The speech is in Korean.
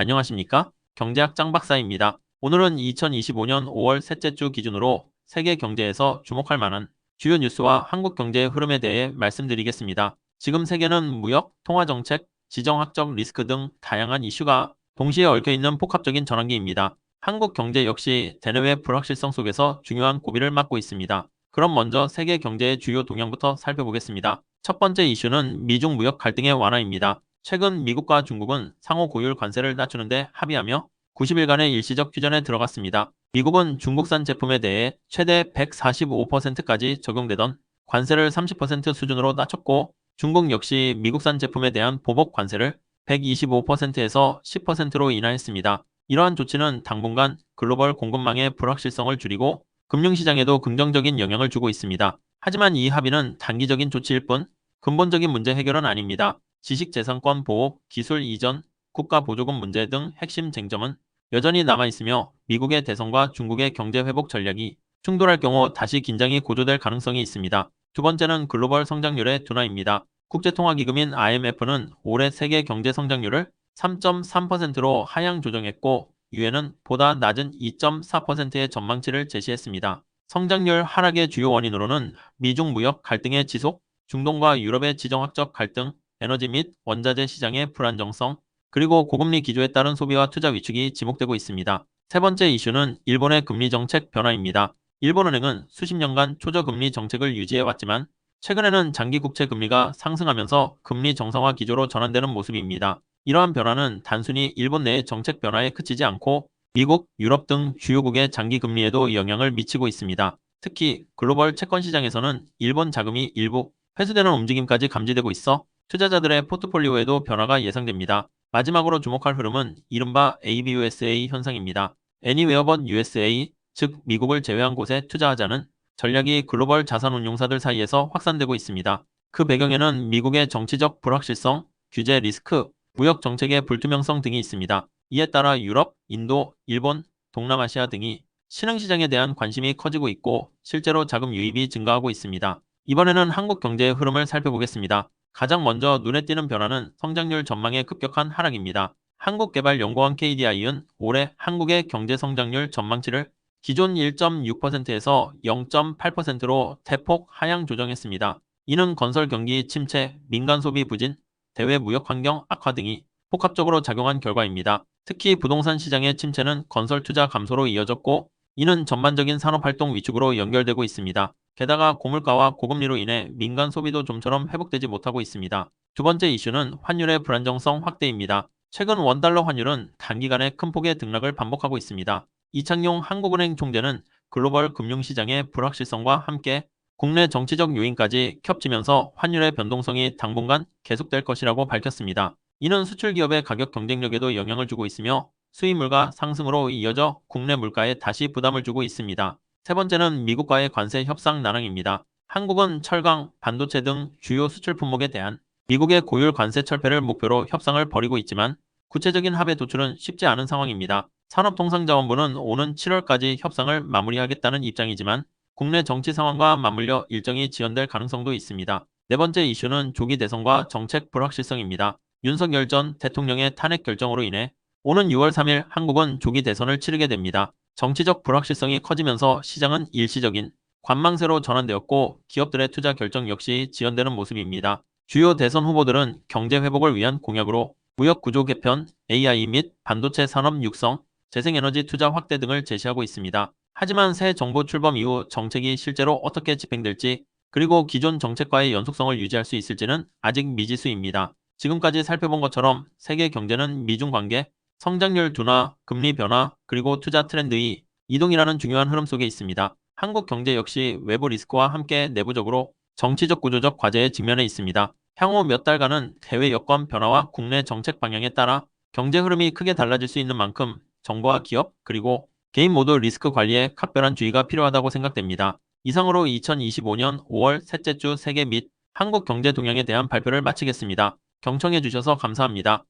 안녕하십니까? 경제학 짱박사입니다. 오늘은 2025년 5월 셋째 주 기준으로 세계 경제에서 주목할 만한 주요 뉴스와 한국 경제의 흐름에 대해 말씀드리겠습니다. 지금 세계는 무역, 통화정책, 지정학적 리스크 등 다양한 이슈가 동시에 얽혀있는 복합적인 전환기입니다. 한국 경제 역시 대내외 불확실성 속에서 중요한 고비를 맞고 있습니다. 그럼 먼저 세계 경제의 주요 동향부터 살펴보겠습니다. 첫 번째 이슈는 미중 무역 갈등의 완화입니다. 최근 미국과 중국은 상호 고율 관세를 낮추는데 합의하며 90일간의 일시적 휴전에 들어갔습니다. 미국은 중국산 제품에 대해 최대 145%까지 적용되던 관세를 30% 수준으로 낮췄고, 중국 역시 미국산 제품에 대한 보복 관세를 125%에서 10%로 인하했습니다. 이러한 조치는 당분간 글로벌 공급망의 불확실성을 줄이고 금융시장에도 긍정적인 영향을 주고 있습니다. 하지만 이 합의는 단기적인 조치일 뿐 근본적인 문제 해결은 아닙니다. 지식재산권 보호, 기술 이전, 국가 보조금 문제 등 핵심 쟁점은 여전히 남아있으며, 미국의 대선과 중국의 경제 회복 전략이 충돌할 경우 다시 긴장이 고조될 가능성이 있습니다. 두 번째는 글로벌 성장률의 둔화입니다. 국제통화기금인 IMF는 올해 세계 경제 성장률을 3.3%로 하향 조정했고, 유엔은 보다 낮은 2.4%의 전망치를 제시했습니다. 성장률 하락의 주요 원인으로는 미중 무역 갈등의 지속, 중동과 유럽의 지정학적 갈등, 에너지 및 원자재 시장의 불안정성, 그리고 고금리 기조에 따른 소비와 투자 위축이 지목되고 있습니다. 세 번째 이슈는 일본의 금리 정책 변화입니다. 일본은행은 수십 년간 초저금리 정책을 유지해왔지만 최근에는 장기 국채 금리가 상승하면서 금리 정상화 기조로 전환되는 모습입니다. 이러한 변화는 단순히 일본 내의 정책 변화에 그치지 않고 미국, 유럽 등 주요국의 장기 금리에도 영향을 미치고 있습니다. 특히 글로벌 채권 시장에서는 일본 자금이 일부 회수되는 움직임까지 감지되고 있어 투자자들의 포트폴리오에도 변화가 예상됩니다. 마지막으로 주목할 흐름은 이른바 ABUSA 현상입니다. Anywhere but USA, 즉 미국을 제외한 곳에 투자하자는 전략이 글로벌 자산운용사들 사이에서 확산되고 있습니다. 그 배경에는 미국의 정치적 불확실성, 규제 리스크, 무역 정책의 불투명성 등이 있습니다. 이에 따라 유럽, 인도, 일본, 동남아시아 등이 신흥시장에 대한 관심이 커지고 있고, 실제로 자금 유입이 증가하고 있습니다. 이번에는 한국 경제의 흐름을 살펴보겠습니다. 가장 먼저 눈에 띄는 변화는 성장률 전망의 급격한 하락입니다. 한국개발연구원 KDI는 올해 한국의 경제 성장률 전망치를 기존 1.6%에서 0.8%로 대폭 하향 조정했습니다. 이는 건설 경기 침체, 민간 소비 부진, 대외 무역 환경 악화 등이 복합적으로 작용한 결과입니다. 특히 부동산 시장의 침체는 건설 투자 감소로 이어졌고, 이는 전반적인 산업활동 위축으로 연결되고 있습니다. 게다가 고물가와 고금리로 인해 민간 소비도 좀처럼 회복되지 못하고 있습니다. 두 번째 이슈는 환율의 불안정성 확대입니다. 최근 원달러 환율은 단기간에 큰 폭의 등락을 반복하고 있습니다. 이창용 한국은행 총재는 글로벌 금융시장의 불확실성과 함께 국내 정치적 요인까지 겹치면서 환율의 변동성이 당분간 계속될 것이라고 밝혔습니다. 이는 수출 기업의 가격 경쟁력에도 영향을 주고 있으며 수입 물가 상승으로 이어져 국내 물가에 다시 부담을 주고 있습니다. 세 번째는 미국과의 관세 협상 난항입니다. 한국은 철강, 반도체 등 주요 수출 품목에 대한 미국의 고율 관세 철폐를 목표로 협상을 벌이고 있지만 구체적인 합의 도출은 쉽지 않은 상황입니다. 산업통상자원부는 오는 7월까지 협상을 마무리하겠다는 입장이지만 국내 정치 상황과 맞물려 일정이 지연될 가능성도 있습니다. 네 번째 이슈는 조기 대선과 정책 불확실성입니다. 윤석열 전 대통령의 탄핵 결정으로 인해 오는 6월 3일 한국은 조기 대선을 치르게 됩니다. 정치적 불확실성이 커지면서 시장은 일시적인 관망세로 전환되었고, 기업들의 투자 결정 역시 지연되는 모습입니다. 주요 대선 후보들은 경제 회복을 위한 공약으로 무역 구조 개편, AI 및 반도체 산업 육성, 재생에너지 투자 확대 등을 제시하고 있습니다. 하지만 새 정부 출범 이후 정책이 실제로 어떻게 집행될지, 그리고 기존 정책과의 연속성을 유지할 수 있을지는 아직 미지수입니다. 지금까지 살펴본 것처럼 세계 경제는 미중 관계, 성장률 둔화, 금리 변화, 그리고 투자 트렌드의 이동이라는 중요한 흐름 속에 있습니다. 한국 경제 역시 외부 리스크와 함께 내부적으로 정치적 구조적 과제에 직면해 있습니다. 향후 몇 달간은 해외 여건 변화와 국내 정책 방향에 따라 경제 흐름이 크게 달라질 수 있는 만큼 정부와 기업, 그리고 개인 모두 리스크 관리에 각별한 주의가 필요하다고 생각됩니다. 이상으로 2025년 5월 셋째 주 세계 및 한국 경제 동향에 대한 발표를 마치겠습니다. 경청해 주셔서 감사합니다.